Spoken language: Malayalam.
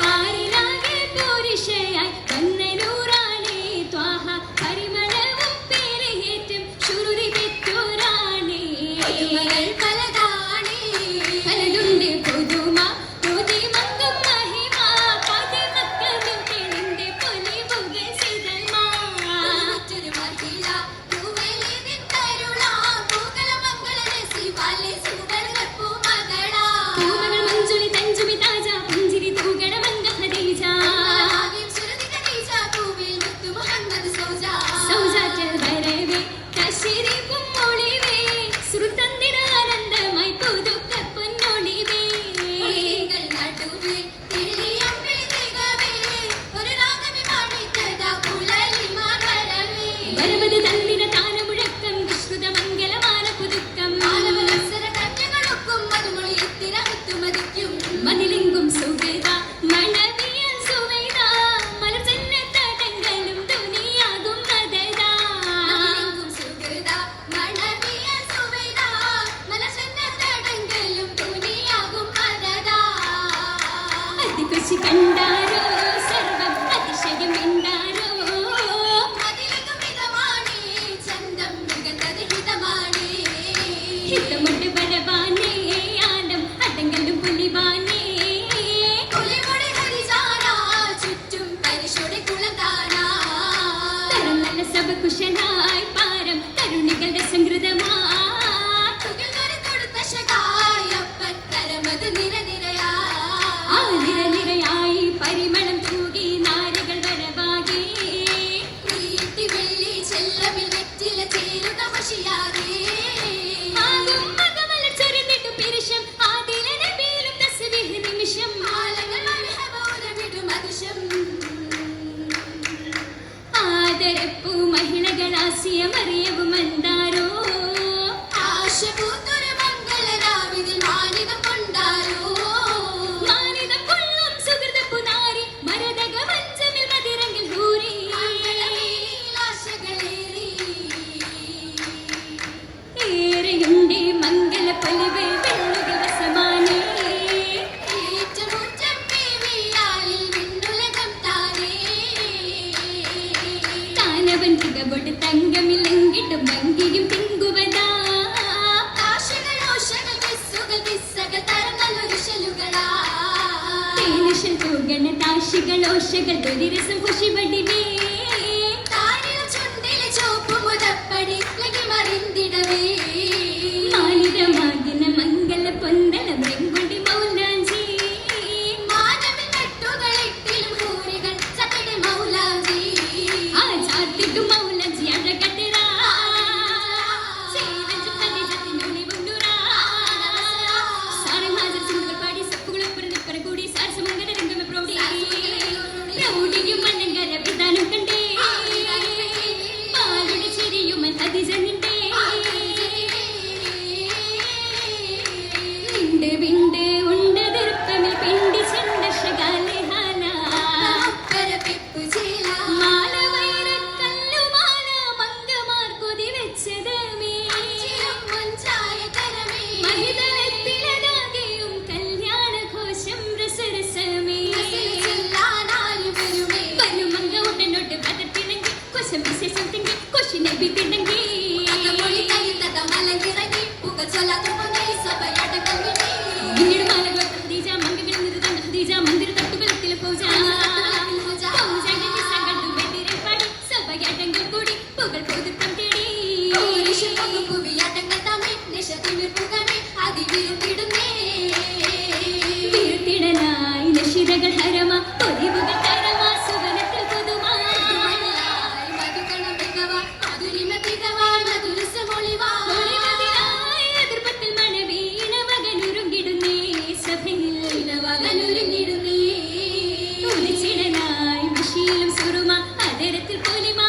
പാരിലാകെ പോരിഷയായി വന്ന നൂറാണ് ഘോഷനായി പാരം കരുണികളുടെ സംഗൃതമായി നിരനിരയായി പരിമളം തൂകി നാരകൾ വരവാകെ ചെല്ലമിൽ വെറ്റില ചേരുക മഷിയാകെ ആദരപ്പൂ മഹിളകളാസിയ മറിയവും മന്ദാരോ ആശപൂത്തൊരു മംഗളരാവിതിൽ മാനിതം കൊണ്ടാരോ മാനിതം കൊള്ളും സുഹൃതപ്പു നാരി മരതക വഞ്ചമിൽ മതിരങ്ങിൽ ഹൂരി ആശകളേറി ഏറെയുണ്ടേ മംഗള പലിവ് വെള്ളുകൾ വസമാനേ തങ്കമില്ലെങ്കിട്ടും ഭംഗിയും തിങ്കുവതാ താശികളോഷകൾ ദുരിരസം കുശിവടിവേ ചോപ്പുമുതപ്പടി മറിന്തിടവേ മാനിതമാകിന മംഗള പൊന്തല മൃങ്കുടി മൗലാജി മാനവി നട്ടുകളിട്ടിലും ഹൂരികൾ സകടെ മൗലാജി ആ ജാതികു മൗലാജി അഴകട്ടരാ സേവജു കലിജത്തിനുളി വണ്ടുരാ സാരഹാജർ സിംഗൾ പാടി സപ്പുകളപ്പുറ നിപ്പറ കൂടി സാരസമംഗല രംഗമെ പ്രൗഢി പ്രൗഢിയും മന്നങ്കര വിധാനം കണ്ടേ പാലുടെ ചിരിയും അതിജനിണ്ടേ നിണ്ട് വിണ്ട് ഉണ്ട ദർപ്പമിൽ പിണ്ടി ചണ്ടശകാലെ ഹാല പരപിപ്പു ചേല മാല വൈരക്കല്ലുമാല മംഗമാർ കൊതി വെച്ചതമേ മഞ്ചായ കരമേ മഹിതലത്തിലതാകെയും കല്യാണ ഘോഷം രസരസമേ വരുമംഗ ഉടനോട്ട് പദത്തിണങ്ങി കൊശം വിശേഷം തിങ്ങി കൊശിനെ ബിത്തിണങ്ങി मंदिर तटुकलത്തിൽ പൂജ കണ്ടു വെട്ടിരെ പാടി സഭയാട്ടങ്ങൾ കൂടി പുകൾ പുതുക്കം തേടി വീഴ്ത്തിടനായി നശിതകൾ ഹരമ പൊലിവുകൾ തരമാ സുവനത്തിൽ പുതുമാ എതിർപ്പത്തിൽ മഴ വീണ മകനുരുങ്ങിടുന്നേ സഭയിൽ ഉദിച്ചിടനായി വിശീലം സുറുമ അതരത്തിൽ പൊലിമ